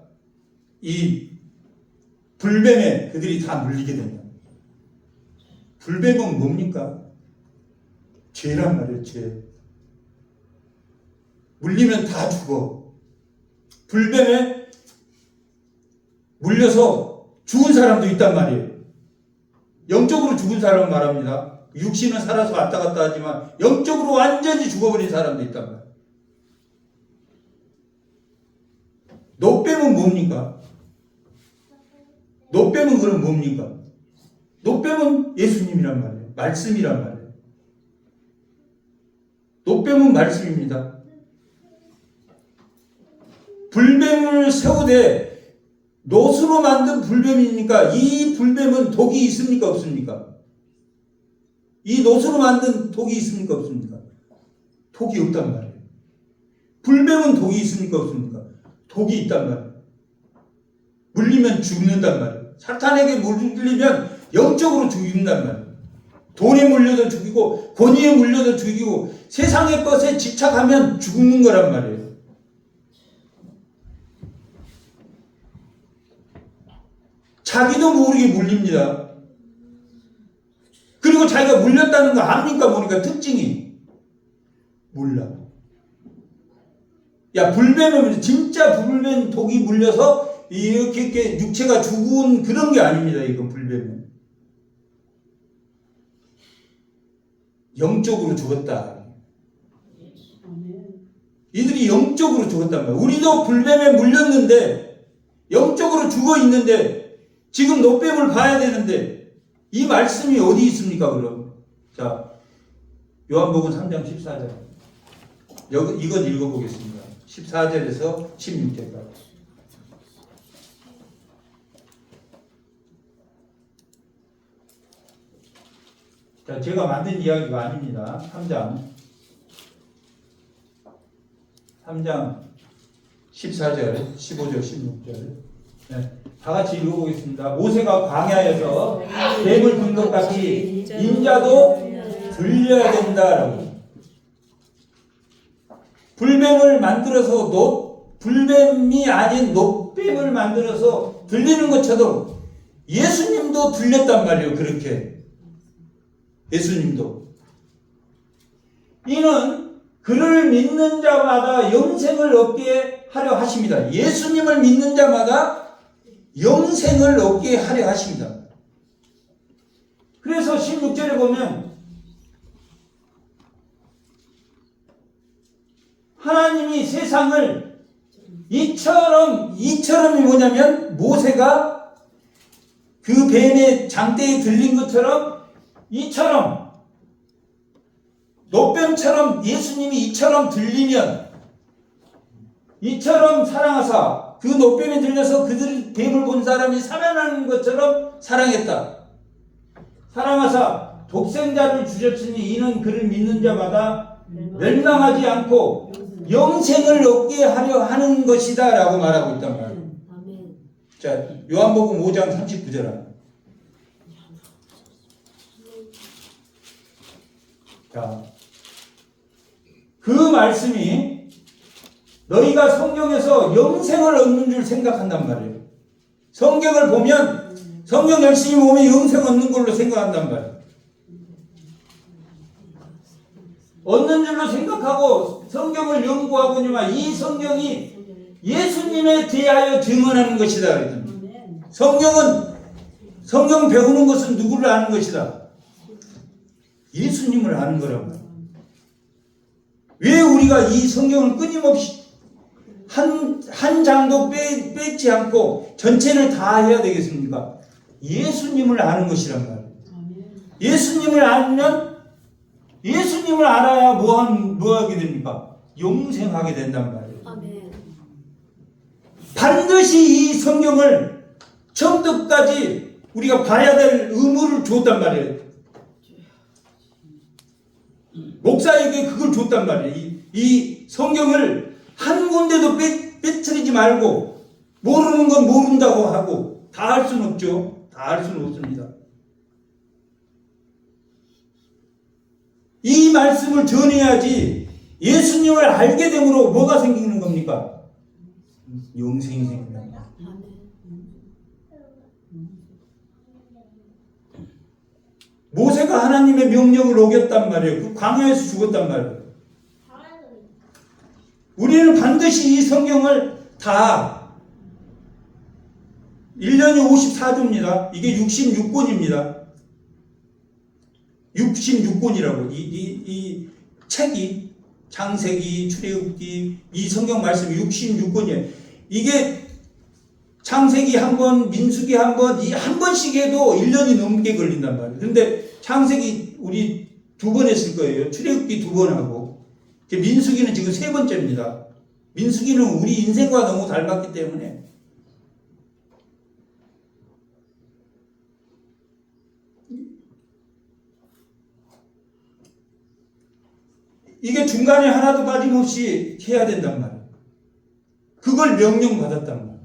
이 불뱀에 그들이 다 물리게 된다. 불뱀은 뭡니까? 죄란 말이에요. 죄. 물리면 다 죽어. 불뱀에 물려서 죽은 사람도 있단 말이에요. 영적으로 죽은 사람을 말합니다. 육신은 살아서 왔다 갔다 하지만 영적으로 완전히 죽어버린 사람도 있단 말이에요. 노뱀은 뭡니까? 노뱀은 그럼 뭡니까? 노뱀은 예수님이란 말이에요. 말씀이란 말이에요. 노뱀은 말씀입니다. 불뱀을 세우되 노수로 만든 불뱀이니까 이 불뱀은 독이 있습니까? 없습니까? 이 노수로 만든 독이 있습니까? 없습니까? 독이 없단 말이에요. 불뱀은 독이 있습니까? 없습니까? 독이 있단 말이에요. 물리면 죽는단 말이에요. 사탄에게 물리면 영적으로 죽인단 말이에요. 돈에 물려도 죽이고 권위에 물려도 죽이고 세상의 것에 집착하면 죽는 거란 말이에요. 자기도 모르게 물립니다. 그리고 자기가 물렸다는 거 압니까? 모르니까 특징이 몰라. 야, 불뱀은 진짜 불뱀 독이 물려서 이렇게 육체가 죽은 그런 게 아닙니다. 이건 불뱀은 영적으로 죽었다. 이들이 영적으로 죽었단 말이에요. 우리도 불뱀에 물렸는데 영적으로 죽어 있는데 지금 노뱀을 봐야 되는데 이 말씀이 어디 있습니까? 그럼 자, 요한복음 3장 14절 이건 읽어보겠습니다. 14절에서 16절까지. 자, 제가 만든 이야기가 아닙니다. 3장 14절, 15절, 16절. 네, 다 같이 읽어보겠습니다. 모세가 광야에서 뱀을 든 것 같이 인자도 들려야 된다라고. 불뱀을 만들어서 불뱀이 아닌 노뱀을 만들어서 들리는 것처럼 예수님도 들렸단 말이에요. 그렇게 예수님도. 이는 그를 믿는 자마다 영생을 얻게 하려 하십니다. 예수님을 믿는 자마다 영생을 얻게 하려 하십니다. 그래서 16절에 보면 하나님이 세상을 이처럼이 뭐냐면 모세가 그 뱀의 장대에 들린 것처럼 이처럼 노뱀처럼 예수님이 이처럼 들리면 이처럼 사랑하사 그 노뱀에 들려서 그들 뱀을 본 사람이 살아나는 것처럼 사랑했다. 사랑하사 독생자를 주셨으니 이는 그를 믿는 자마다 멸망하지 않고 영생을 얻게 하려 하는 것이다 라고 말하고 있단 말이에요. 자, 요한복음 5장 39절. 자, 그 말씀이 너희가 성경에서 영생을 얻는 줄 생각한단 말이에요. 성경을 보면 성경 열심히 보면 영생 얻는 걸로 생각한단 말이에요. 얻는 줄로 생각하고 성경을 연구하거니와 이 성경이 예수님에 대하여 증언하는 것이다. 성경 배우는 것은 누구를 아는 것이다? 예수님을 아는 거라고. 왜 우리가 이 성경을 끊임없이 한 장도 빼지 않고 전체를 다 해야 되겠습니까? 예수님을 아는 것이란 말이에요. 예수님을 알면 예수님을 알아야 뭐 하게 됩니까? 영생하게 된단 말이에요. 반드시 이 성경을 처음부터 끝까지 우리가 봐야 될 의무를 줬단 말이에요. 목사에게 그걸 줬단 말이에요. 이 성경을 한 군데도 빼뜨리지 말고 모르는 건 모른다고 하고 다 할 수는 없죠. 다 할 수는 없습니다. 이 말씀을 전해야지 예수님을 알게 됨으로 뭐가 생기는 겁니까? 영생이 생깁니다. 모세가 하나님의 명령을 어겼단 말이에요. 그 광야에서 죽었단 말이에요. 우리는 반드시 이 성경을 다 1년이 54주입니다. 이게 66권입니다. 66권이라고 이 책이 창세기, 출애굽기 이 성경 말씀이 66권이에요. 이게 창세기 한 번, 민수기 한 번, 이 한 번씩 해도 1년이 넘게 걸린단 말이에요. 그런데 창세기 우리 2번 했을 거예요. 출애굽기 2번 하고 민수기는 지금 3번째입니다. 민수기는 우리 인생과 너무 닮았기 때문에 이게 중간에 하나도 빠짐없이 해야 된단 말이에요. 그걸 명령받았단 말이에요.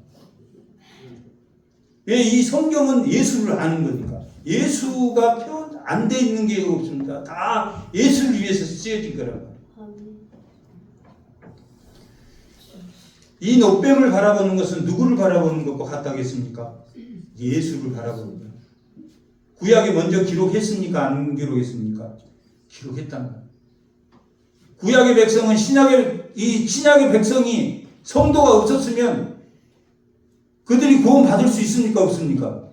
왜? 이 성경은 예수를 아는 거니까. 예수가 표현 안 돼 있는 게 없습니다. 다 예수를 위해서 쓰여진 거란 말이에요. 이 노뱀을 바라보는 것은 누구를 바라보는 것과 같다겠습니까? 예수를 바라보는 거예요. 구약에 먼저 기록했습니까? 안 기록했습니까? 기록했단 말이에요. 구약의 백성은 신약의 백성이 성도가 없었으면 그들이 구원 받을 수 있습니까? 없습니까?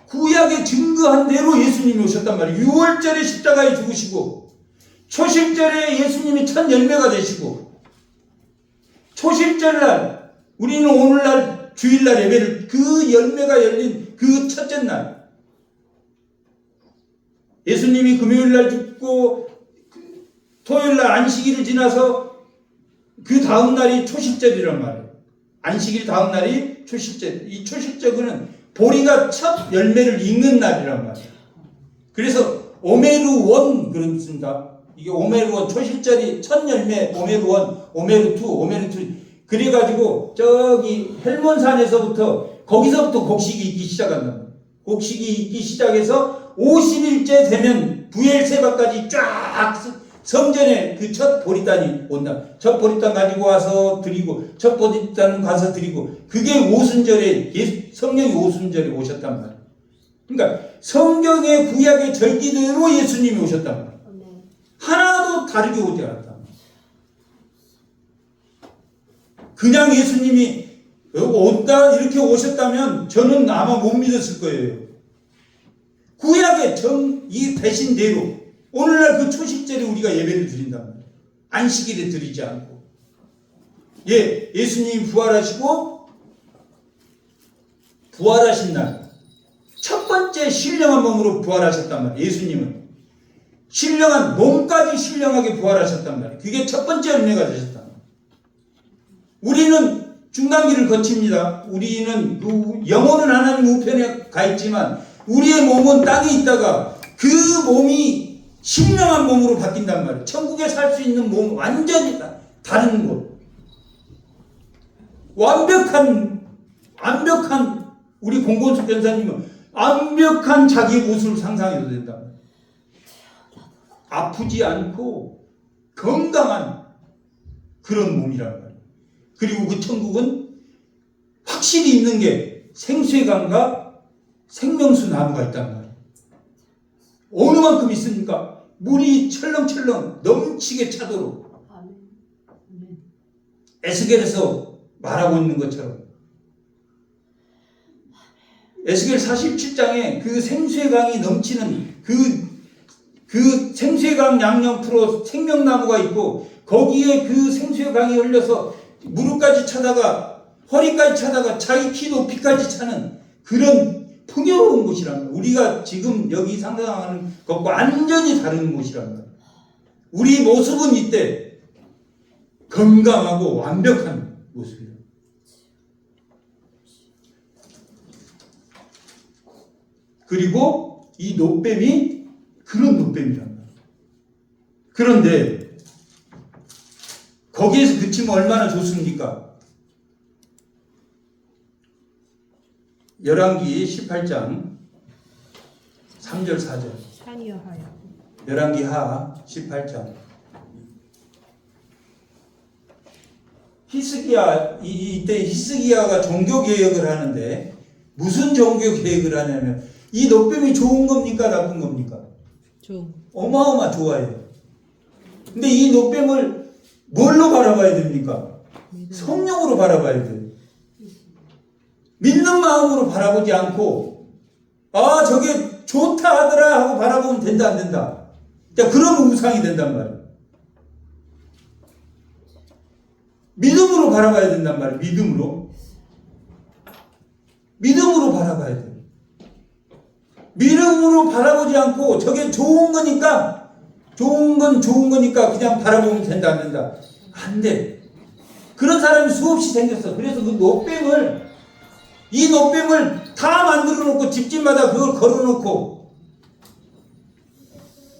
구약에 증거한 대로 예수님이 오셨단 말이에요. 6월절에 십자가에 죽으시고 초실절에 예수님이 첫 열매가 되시고 초실절날 우리는 오늘날 주일날 예배를 그 열매가 열린 그 첫째 날 예수님이 금요일날 죽고 토요일날 안식일을 지나서 그 다음 날이 초실절이란 말이에요. 안식일 다음 날이 초실절. 이 초실절은 보리가 첫 열매를 익는 날이란 말이에요. 그래서 오메르원 그렇습니다. 이게 오메르원 초실절이 첫 열매 오메르원, 오메르2, 오메르2 그래가지고 저기 헬몬산에서부터 거기서부터 곡식이 있기 시작한다. 곡식이 있기 시작해서 50일째 되면 부엘세바까지 쫙 성전에 그 첫 보리단이 온다. 첫 보리단 가지고 와서 드리고, 첫 보리단 가서 드리고, 그게 오순절에, 성령이 오순절에 오셨단 말이에요. 그러니까 성경의 구약의 절기대로 예수님이 오셨단 말이에요. 하나도 다르게 오지 않았단 말이에요. 그냥 예수님이 온다, 이렇게 오셨다면 저는 아마 못 믿었을 거예요. 구약의 이 대신대로 오늘날 그 초식절에 우리가 예배를 드린단 말이에요. 안식일에 드리지 않고. 예수님이 부활하시고 부활하신 날 첫 번째 신령한 몸으로 부활하셨단 말이에요. 예수님은 신령한 몸까지 신령하게 부활하셨단 말이에요. 그게 첫 번째 열매가 되셨단 말이에요. 우리는 중단기를 거칩니다. 우리는 영혼은 하나님 우편에 가 있지만 우리의 몸은 땅에 있다가 그 몸이 신령한 몸으로 바뀐단 말이에요. 천국에 살 수 있는 몸 완전히 다른 곳. 완벽한 우리 공건숙 변사님은 완벽한 자기 모습을 상상해도 된다. 아프지 않고 건강한 그런 몸이란 말이에요. 그리고 그 천국은 확실히 있는 게 생수의강과 생명수 나무가 있단 말이에요. 어느 만큼 있습니까? 물이 철렁철렁 넘치게 차도록 에스겔에서 말하고 있는 것처럼 에스겔 47장에 그 생수의 강이 넘치는 그 생수의 강 양옆으로 생명나무가 있고 거기에 그 생수의 강이 흘려서 무릎까지 차다가 허리까지 차다가 자기 키 높이까지 차는 그런 풍요로운 곳이란 말이에요. 우리가 지금 여기 상상하는 것과 완전히 다른 곳이란 말이에요. 우리 모습은 이때 건강하고 완벽한 모습이에요. 그리고 이 노뱀이 그런 노뱀이란 말이에요. 그런데 거기에서 그치면 얼마나 좋습니까? 열왕기 18장 3절 4절 열왕기 하 18장 이때 히스기야가 종교 개혁을 하는데 무슨 종교 개혁을 하냐면 이 노뱀이 좋은 겁니까 나쁜 겁니까? 어마어마 좋아해요. 근데 이 노뱀을 뭘로 바라봐야 됩니까? 성령으로 바라봐야 돼요. 믿는 마음으로 바라보지 않고 아 저게 좋다 하더라 하고 바라보면 된다 안 된다. 자 그러면 우상이 된단 말이에요. 믿음으로 바라봐야 된단 말이에요. 믿음으로 바라봐야 돼요. 믿음으로 바라보지 않고 저게 좋은 거니까 그냥 바라보면 된다 안 된다. 안 돼. 그런 사람이 수없이 생겼어. 그래서 이 노뱀을 다 만들어 놓고 집집마다 그걸 걸어 놓고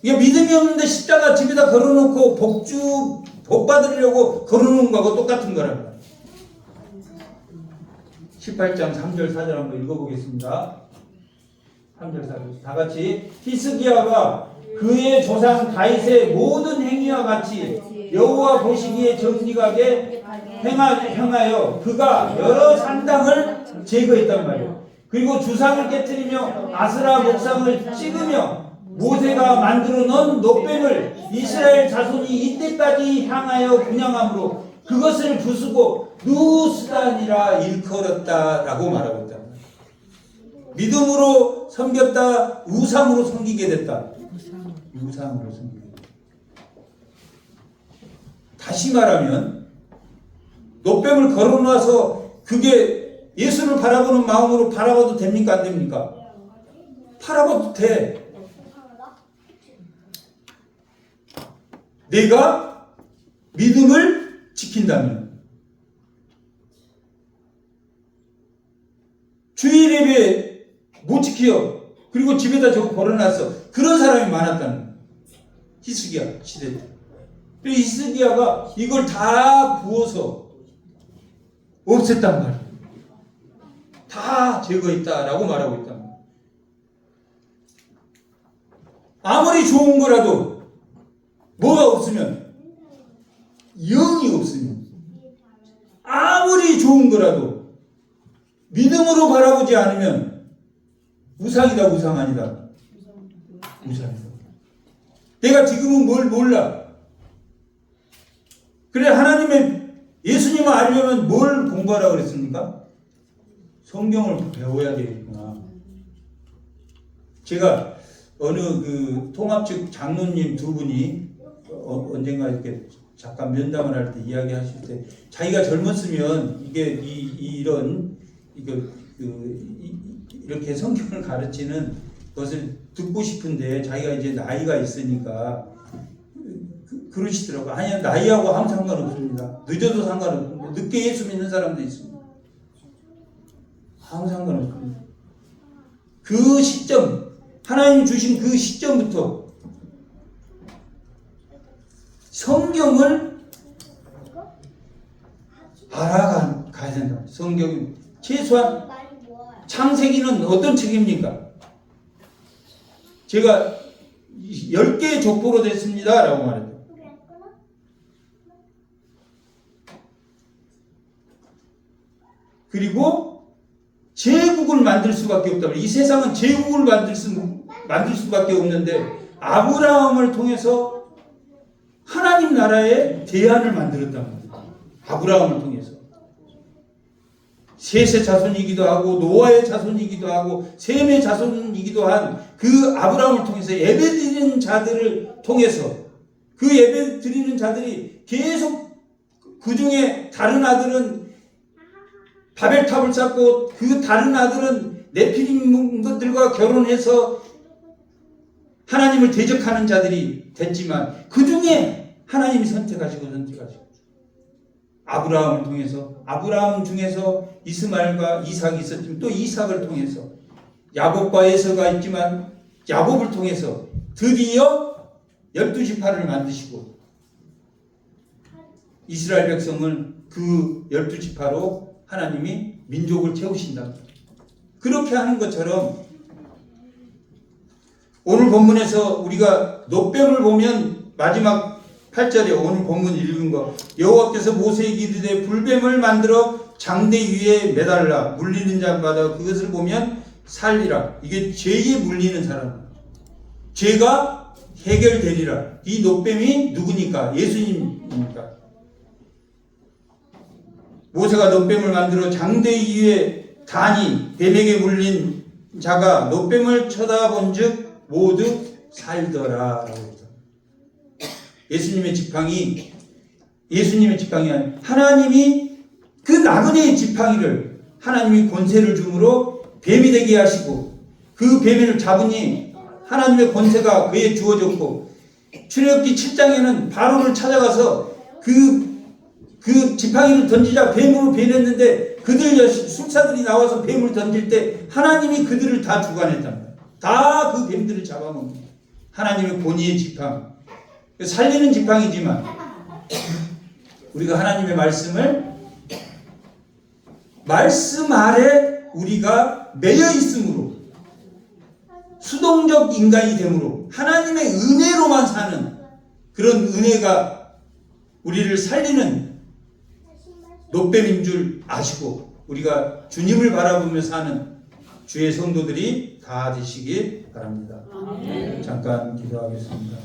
이게 믿음이 없는데 십자가 집에다 걸어 놓고 복 받으려고 걸어 놓은 거하고 똑같은 거랍니다. 18장 3절 4절 한번 읽어보겠습니다. 3절 4절 다 같이 히스기야가 그의 조상 다윗의 모든 행위와 같이 여호와 보시기에 정직하게 행하여 그가 여러 산당을 제거했단 말이에요. 그리고 주상을 깨뜨리며 아스라 목상을 찍으며 모세가 만들어 놓은 노뱀을 이스라엘 자손이 이때까지 향하여 분양함으로 그것을 부수고 누수단이라 일컬었다라고 말하고 있다. 믿음으로 섬겼다 우상으로 섬기게 됐다. 우상으로 섬기게 됐다. 다시 말하면 노뱀을 걸어놔서 그게 예수를 바라보는 마음으로 바라봐도 됩니까 안 됩니까? 바라봐도 돼. 내가 믿음을 지킨다면 주일 예배 못 지켜. 그리고 집에다 저거 걸어놨어. 그런 사람이 많았다는 거예요. 히스기야 시대 때. 그리고 히스기야가 이걸 다 부어서 없앴단 말이에요. 다 제거했다라고 말하고 있단 말이에요. 아무리 좋은 거라도 뭐가 없으면 영이 없으면 아무리 좋은 거라도 믿음으로 바라보지 않으면 우상이다 우상 아니다. 우상이다. 내가 지금은 뭘 몰라. 그래 하나님의 예수님을 알려면 뭘 공부하라고 그랬습니까? 성경을 배워야 되겠구나. 제가 어느 그 통합 측 장로님 두 분이 언젠가 이렇게 잠깐 면담을 할 때 이야기하실 때 자기가 젊었으면 이렇게 성경을 가르치는 것을 듣고 싶은데 자기가 이제 나이가 있으니까 그러시더라고요. 아니야 나이하고 아무 상관없습니다. 늦어도 상관없습니다. 늦게 예수 믿는 사람도 있습니다. 아무 상관없습니다. 그 시점 하나님 주신 그 시점부터 성경을 알아가야 된다. 성경 최소한 창세기는 어떤 책입니까? 제가 10개의 족보로 됐습니다 라고 말했죠. 그리고 제국을 만들 수밖에 없다. 이 세상은 제국을 만들 수밖에 없는데 아브라함을 통해서 하나님 나라의 대안을 만들었단 말이에요. 아브라함을 통해서 셋의 자손이기도 하고 노아의 자손이기도 하고 셈의 자손이기도 한 그 아브라함을 통해서 예배드리는 자들을 통해서 그 예배드리는 자들이 계속 그 중에 다른 아들은 바벨탑을 쌓고 그 다른 아들은 네피림들과 결혼해서 하나님을 대적하는 자들이 됐지만 그 중에 하나님이 선택하시고 아브라함을 통해서 아브라함 중에서 이스마엘과 이삭이 있었지만 또 이삭을 통해서 야곱과 에서가 있지만 야곱을 통해서 드디어 12지파를 만드시고 이스라엘 백성을 그 12지파로 하나님이 민족을 채우신다. 그렇게 하는 것처럼 오늘 본문에서 우리가 노뱀을 보면 마지막 8절에 오늘 본문 읽은 거 여호와께서 모세에게 이르되 불뱀을 만들어 장대 위에 매달라 물리는 자마다 그것을 보면 살리라. 이게 죄에 물리는 사람, 죄가 해결되리라. 이 노뱀이 누구니까? 예수님입니까? 모세가 노뱀을 만들어 장대 위에 다니 뱀에게 물린 자가 노뱀을 쳐다본즉 모두 살더라. 예수님의 지팡이 아니라 하나님이 그 나그네의 지팡이를 하나님이 권세를 주므로 뱀이 되게 하시고 그 뱀을 잡으니 하나님의 권세가 그에 주어졌고 출애굽기 7장에는 바로를 찾아가서 그 지팡이를 던지자 뱀으로 변했는데 그들 술사들이 나와서 뱀을 던질 때 하나님이 그들을 다 주관했답니다. 다 그 뱀들을 잡아먹는 하나님의 권위의 지팡이, 살리는 지팡이지만 우리가 하나님의 말씀 아래 우리가 매여 있으므로 수동적 인간이 되므로 하나님의 은혜로만 사는 그런 은혜가 우리를 살리는 노뱀인 줄 아시고 우리가 주님을 바라보며 사는 주의 성도들이 다 되시기 바랍니다. 잠깐 기도하겠습니다.